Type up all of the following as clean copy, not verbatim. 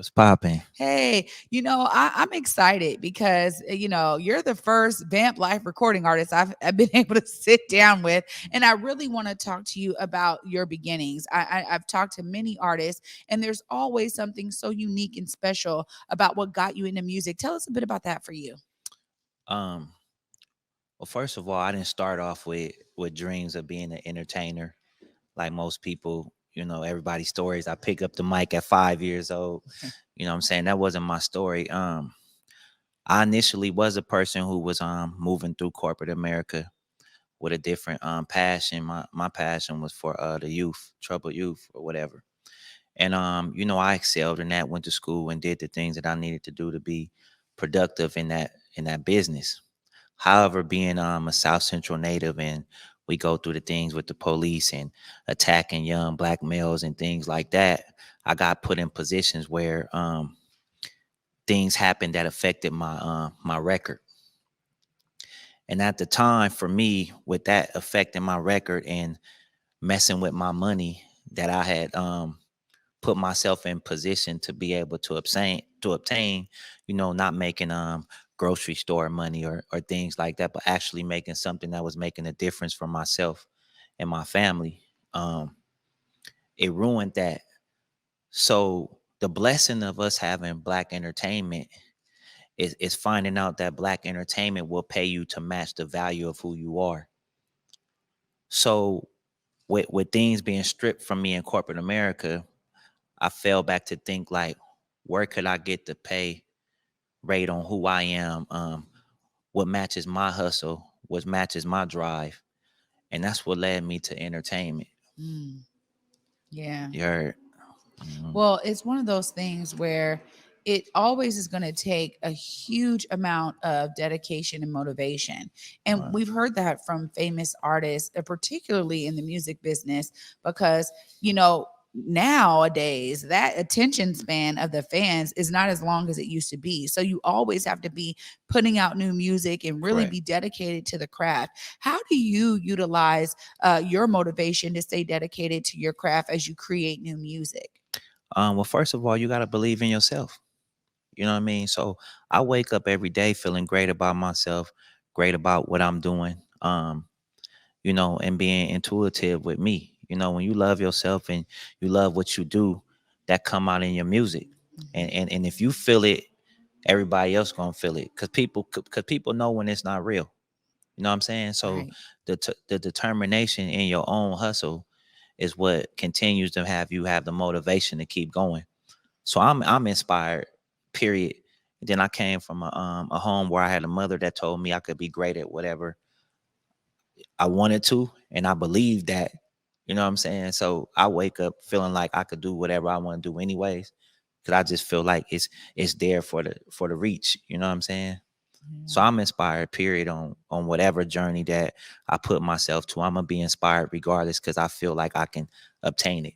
What's popping? Hey, I'm excited because you're the first Vamp Life recording artist I've been able to sit down with, and I really want to talk to you about your beginnings. I've talked to many artists, and there's always something so unique and special about what got you into music. Tell us a bit about that for you. Um, well, first of all, I didn't start off with dreams of being an entertainer like most people. Everybody's stories. I pick up the mic at 5 years old. You know what I'm saying? That wasn't my story. I initially was a person who was moving through corporate America with a different passion. My passion was for the youth, troubled youth or whatever. And I excelled in that, went to school and did the things that I needed to do to be productive in that business. However, being a South Central native and we go through the things with the police and attacking young black males and things like that, I got put in positions where things happened that affected my record. And at the time, for me, with that affecting my record and messing with my money that I had put myself in position to be able to obtain, not making grocery store money or things like that, but actually making something that was making a difference for myself and my family. Um, it ruined that. So the blessing of us having black entertainment is finding out that black entertainment will pay you to match the value of who you are. So with things being stripped from me in corporate America, I fell back to think like, where could I get the pay rate on who I am? What matches my hustle? What matches my drive? And that's what led me to entertainment. Mm, yeah. You heard? Mhm. Well, it's one of those things where it always is going to take a huge amount of dedication and motivation. And Right. we've heard that from famous artists, particularly in the music business, because, nowadays that attention span of the fans is not as long as it used to be. So you always have to be putting out new music and really Correct. be dedicated to the craft. How do you utilize your motivation to stay dedicated to your craft as you create new music? Well, first of all, you got to believe in yourself. You know what I mean? So I wake up every day feeling great about myself, great about what I'm doing. And being intuitive with me. When you love yourself and you love what you do, that come out in your music. And Mhm. and if you feel it, everybody else gonna feel it. Cause people know when it's not real. You know what I'm saying? So Right. the determination in your own hustle is what continues to have you have the motivation to keep going. So I'm inspired, period. Then I came from a home where I had a mother that told me I could be great at whatever I wanted to, and I believed that. You know what I'm saying? So I wake up feeling like I could do whatever I want to do anyways. Cause I just feel like it's there for the reach. You know what I'm saying? So Yeah. I'm inspired, period, on whatever journey that I put myself to. I'm gonna be inspired regardless because I feel like I can obtain it.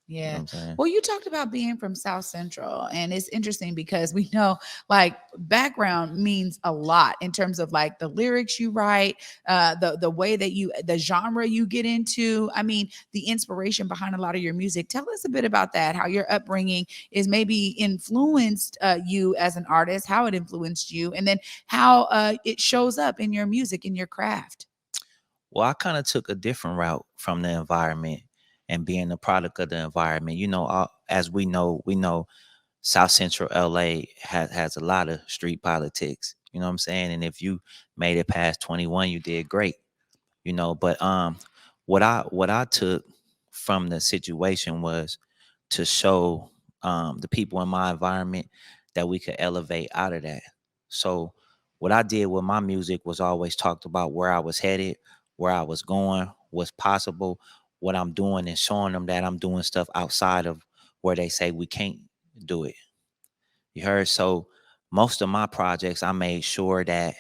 You know Yeah. what I'm saying? Well, you talked about being from South Central, and it's interesting because we know like background means a lot in terms of like the lyrics you write, the way that the genre you get into. I mean, the inspiration behind a lot of your music. Tell us a bit about that. How your upbringing is maybe influenced you as an artist, how it influenced you, and then how it shows up in your music, in your craft. Well, I kind of took a different route from the environment and being a product of the environment. As we know South Central LA has a lot of street politics. You know what I'm saying? And if you made it past 21, you did great. But what I took from the situation was to show the people in my environment that we could elevate out of that. So what I did with my music was always talked about where I was headed, where I was going, what's possible, what I'm doing, and showing them that I'm doing stuff outside of where they say we can't do it. You heard? So most of my projects, I made sure that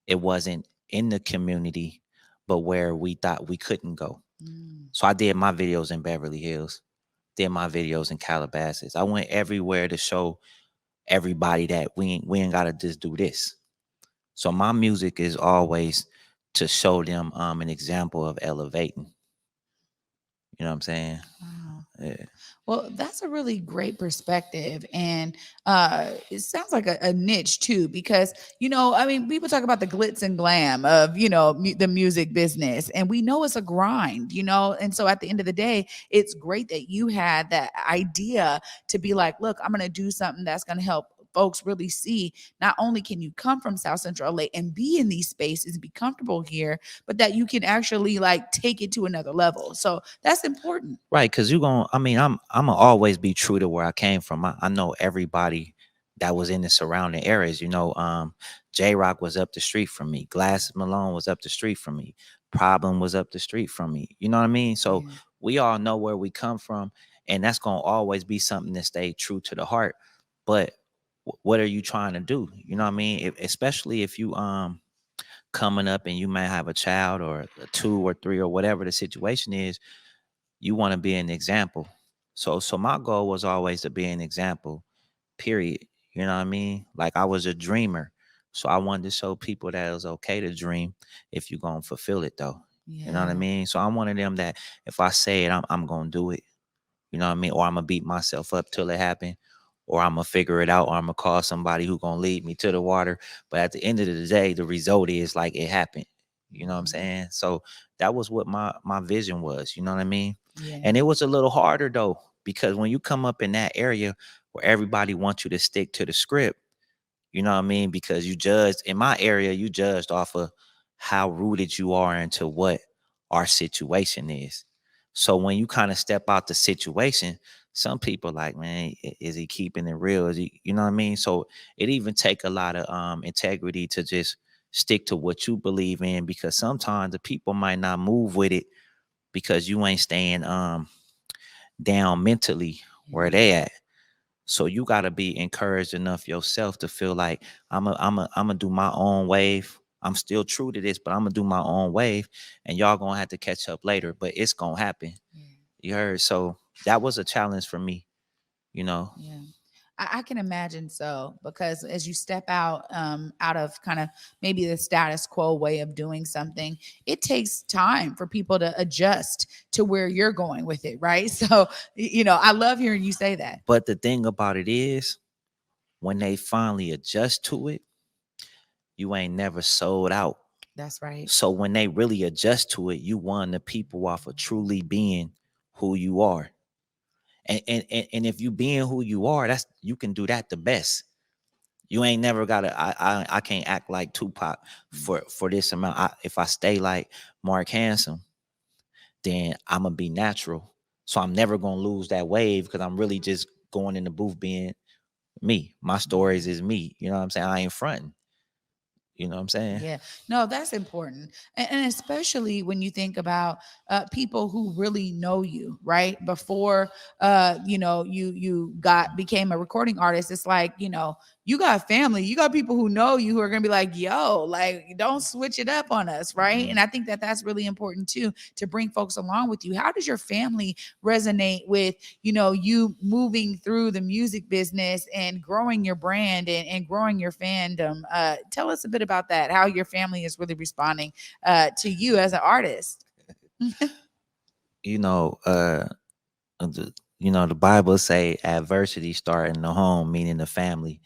it wasn't in the community, but where we thought we couldn't go. Mm. So I did my videos in Beverly Hills, did my videos in Calabasas. I went everywhere to show everybody that we ain't gotta just do this. So my music is always to show them an example of elevating. You know what I'm saying? Wow. Yeah. Well, that's a really great perspective. And it sounds like a niche too, because, I mean, people talk about the glitz and glam of, the music business, and we know it's a grind, And so at the end of the day, it's great that you had that idea to be like, look, I'm going to do something that's going to help folks really see not only can you come from South Central LA and be in these spaces and be comfortable here, but that you can actually like take it to another level. So that's important. Right, because you going I mean, I'm gonna always be true to where I came from. I know everybody that was in the surrounding areas. J Rock was up the street from me. Glasses Malone was up the street from me. Problem was up the street from me. You know what I mean? So Yeah. we all know where we come from, and that's gonna always be something that stay true to the heart. But what are you trying to do? You know what I mean? Especially if you coming up and you might have a child or a two or three or whatever the situation is, you want to be an example. So my goal was always to be an example, period. You know what I mean? Like I was a dreamer. So I wanted to show people that it was okay to dream if you're gonna fulfill it though. You know what I Yeah. mean? So I'm one of them that if I say it, I'm gonna do it. You know what I mean? Or I'm gonna beat myself up till it happen, or I'm gonna figure it out, or I'm gonna call somebody who gonna lead me to the water. But at the end of the day, the result is like it happened. You know what I'm Mhm. saying? So that was what my vision was. You know what I mean? Yeah. And it was a little harder though, because when you come up in that area where everybody wants you to stick to the script, you know what I mean? Because you judged in my area, you judged off of how rooted you are into what our situation is. So when you kind of step out the situation, some people like, man, is he keeping it real? Is he, you know what I mean? So it even take a lot of integrity to just stick to what you believe in, because sometimes the people might not move with it because you ain't staying down mentally where Yeah. they at. So you got to be encouraged enough yourself to feel like I'm a do my own wave. I'm still true to this, but I'm gonna do my own wave, and y'all gonna have to catch up later. But it's gonna happen. Yeah. You heard? So that was a challenge for me. You know. Yeah. I can imagine so, because as you step out of kind of maybe the status quo way of doing something, it takes time for people to adjust to where you're going with it, right? So, I love hearing you say that. But the thing about it is, when they finally adjust to it, you ain't never sold out. That's right. So when they really adjust to it, you won the people off of truly being who you are. And if you being who you are, that's you can do that the best. You ain't never gotta. I can't act like Tupac for this amount. If I stay like Mark Handsome, then I'm gonna be natural. So I'm never gonna lose that wave because I'm really just going in the booth being me. My stories Yeah. is me. You know what I'm saying? I ain't fronting. You know what I'm saying? Yeah, no, that's important, and especially when you think about people who really know you, right? Before, you got became a recording artist. It's like you got family, you got people who know you who are gonna be like, "Yo, like, don't switch it up on us," right? And Mhm. I think that that's really important too, to bring folks along with you. How does your family resonate with you moving through the music business and growing your brand and growing your fandom? Tell us a bit about that, how your family is really responding to you as an artist. You know, the Bible say adversity start in the home, meaning the family.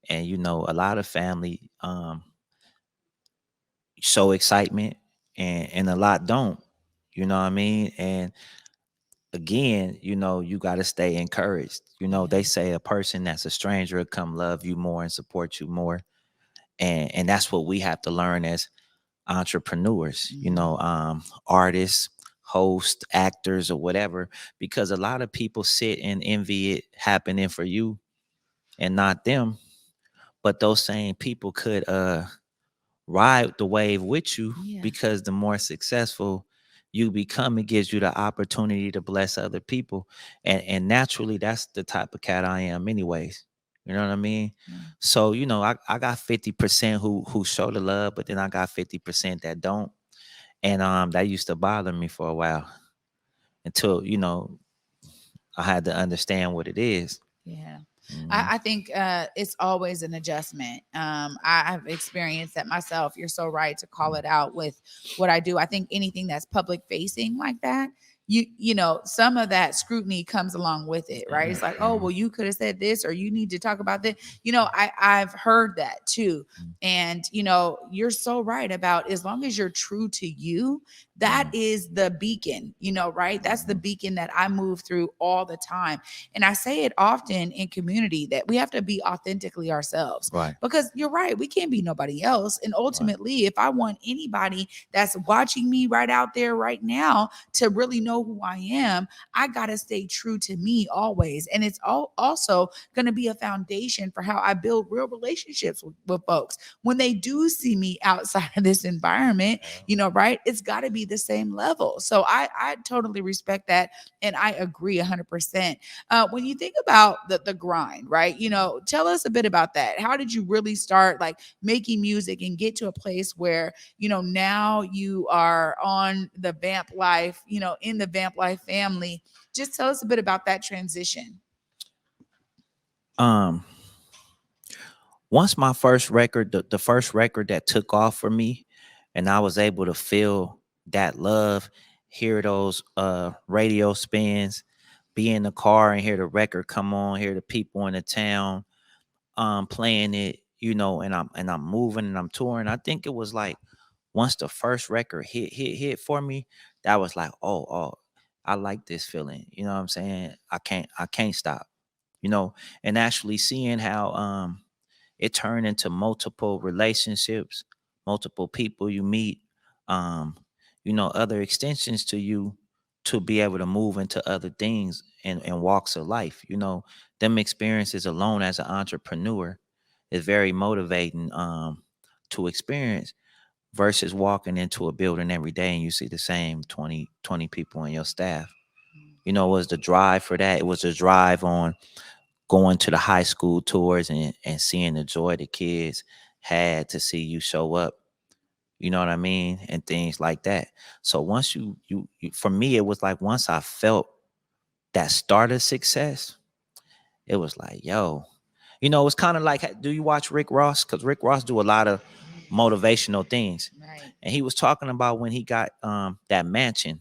And a lot of family show excitement, and a lot don't. You know what I mean? And again, you got to stay encouraged. Yeah. They say a person that's a stranger will come love you more and support you more. And that's what we have to learn as entrepreneurs, Mhm. artists, hosts, actors, or whatever, because a lot of people sit and envy it happening for you and not them. But those same people could ride the wave with you, Yeah. because the more successful you become, it gives you the opportunity to bless other people. And naturally, that's the type of cat I am anyways. You know what I mean? Yeah. So, I got 50% who show the love, but then I got 50% that don't. And that used to bother me for a while until, I had to understand what it is. Yeah. Mhm. I think it's always an adjustment. I've experienced that myself. You're so right to call it out with what I do. I think anything that's public facing like that, you know, some of that scrutiny comes along with it, right? It's like, oh, well, you could have said this, or you need to talk about this. You know, I've heard that too. And you know, you're so right about, as long as you're true to you, that is the beacon, you know, right? That's the beacon that I move through all the time. And I say it often in community, that we have to be authentically ourselves, Right. because you're right, we can't be nobody else. And Right. ultimately, if I want anybody that's watching me right out there right now to really know who I am, I got to stay true to me always. And it's also going to be a foundation for how I build real relationships with folks when they do see me outside of this environment, you know, right? It's got to be the same level. So I totally respect that. And I agree 100%. When you think about the grind, right? You know, tell us a bit about that. How did you really start like making music and get to a place where, you know, now you are on the Vamp Life, you know, in the Vamp Life family? Just tell us a bit about that transition. Um, Once my first record, the first record that took off for me, and I was able to feel that love, hear those radio spins, be in the car and hear the record come on, hear the people in the town playing it, you know, and I'm moving and I'm touring. I think it was like once the first record hit for me, that was like, oh, I like this feeling. You know what I'm saying? I can't stop. You know, and actually seeing how it turned into multiple relationships, multiple people you meet, um, you know, other extensions to you to be able to move into other things and walks of life. You know, them experiences alone as an entrepreneur is very motivating to experience versus walking into a building every day and you see the same 20 people in your staff. You know, it was the drive for that. It was a drive on going to the high school tours and seeing the joy the kids had to see you show up. You know what I mean? And things like that. So once you for me, it was like once I felt that start of success, it was like, yo, you know, it's kind of like, do you watch Rick Ross? Because Rick Ross do a lot of motivational things. Right. And he was talking about when he got that mansion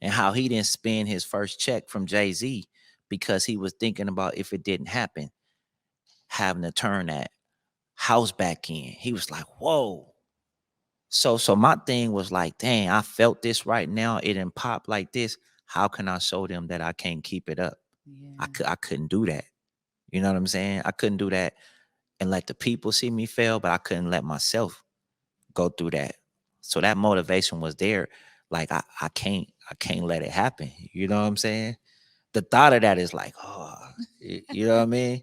and how he didn't spend his first check from Jay-Z because he was thinking about if it didn't happen, having to turn that house back in. He was like, whoa. So my thing was like, dang, I felt this right now. It didn't pop like this. How can I show them that I can't keep it up? Yeah. I couldn't do that. You know what I'm saying? I couldn't do that and let the people see me fail, but I couldn't let myself go through that. So that motivation was there. Like I can't let it happen. You know what I'm saying? The thought of that is like, oh, you know what I mean?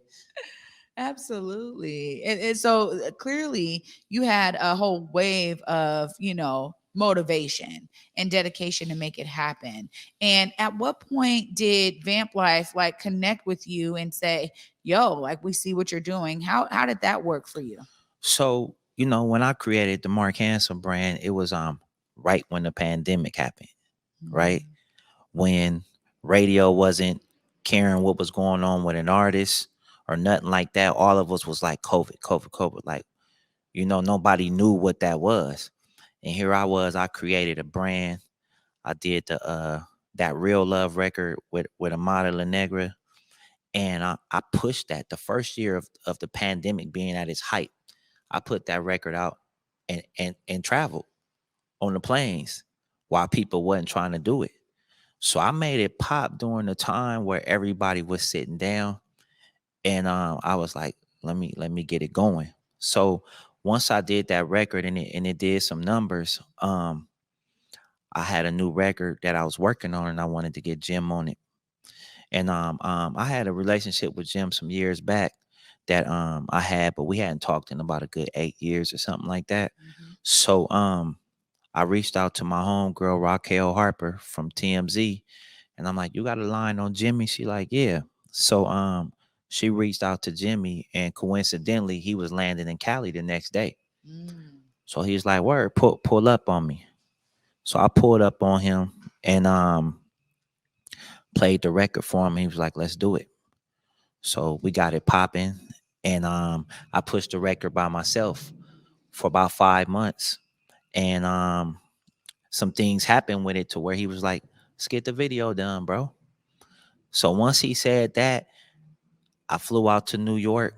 Absolutely. And so clearly you had a whole wave of, you know, motivation and dedication to make it happen. And at what point did Vamp Life like connect with you and say, yo, like we see what you're doing? How did that work for you? So, you know, when I created the Marc Hanson brand, it was right when the pandemic happened, right? Mm, When radio wasn't caring what was going on with an artist or nothing like that. All of us was like COVID, COVID, COVID. Like, you know, nobody knew what that was. And here I was, I created a brand. I did the that Real Love record with Amada La Negra. And I pushed that the first year of the pandemic being at its height. I put that record out and traveled on the planes while people wasn't trying to do it. So I made it pop during the time where everybody was sitting down, and I was like, let me get it going. So once I did that record and it did some numbers, I had a new record that I was working on, and I wanted to get Jim on it. And I had a relationship with Jim some years back that I had, but we hadn't talked in about a good 8 years or something like that. mhm. So I reached out to my homegirl Raquel Harper from TMZ, and I'm like, "You got a line on Jimmy?" She like, "Yeah." So she reached out to Jimmy, and coincidentally, he was landing in Cali the next day. Mm, So he's like, "Word, pull up on me." So I pulled up on him and played the record for him. He was like, "Let's do it." So we got it popping, and I pushed the record by myself for about 5 months, and some things happened with it to where he was like, let's get the video done, bro. So once he said that, I flew out to New York.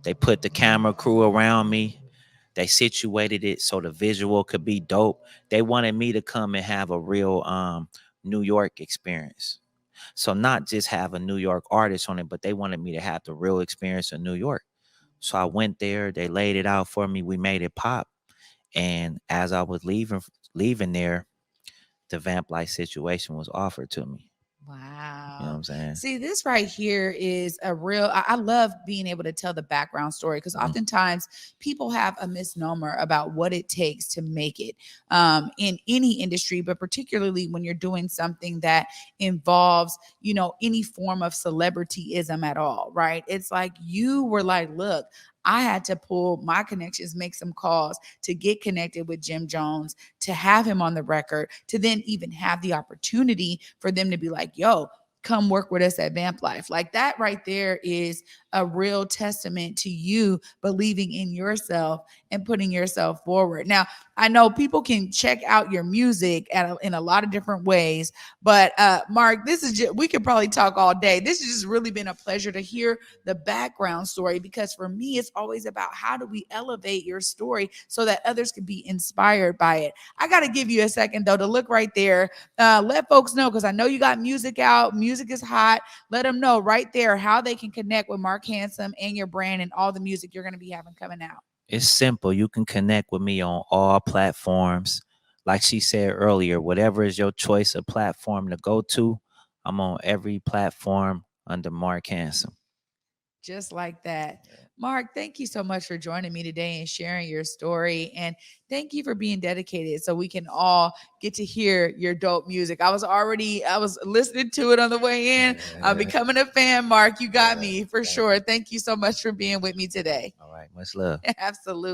They put the camera crew around me. They situated it so the visual could be dope. They wanted me to come and have a real New York experience. So not just have a New York artist on it, but they wanted me to have the real experience of New York. So I went there, they laid it out for me, we made it pop. And as I was leaving there, the Vamp Life situation was offered to me. You know what Wow. I'm saying? See, this right here is a real, I love being able to tell the background story because Mhm. oftentimes people have a misnomer about what it takes to make it in any industry, but particularly when you're doing something that involves, you know, any form of celebrityism at all, right? It's like you were like, look, I had to pull my connections, make some calls to get connected with Jim Jones, to have him on the record, to then even have the opportunity for them to be like, yo, come work with us at Vamp Life. Like that right there is a real testament to you believing in yourself and putting yourself forward. Now, I know people can check out your music in a lot of different ways, but Marc, this is just, we could probably talk all day. This has just really been a pleasure to hear the background story because for me, it's always about how do we elevate your story so that others can be inspired by it. I got to give you a second though to look right there. Let folks know because I know you got music out. Music is hot. Let them know right there how they can connect with Marc Handsome and your brand and all the music you're going to be having coming out. It's simple. You can connect with me on all platforms. Like she said earlier, whatever is your choice of platform to go to, I'm on every platform under Marc Handsome. Just like that. Marc, thank you so much for joining me today and sharing your story. And thank you for being dedicated so we can all get to hear your dope music. I was listening to it on the way in. I'm becoming a fan, Marc. You got me for Thank you. sure. Thank you so much for being with me today. All right. Much love. Absolutely.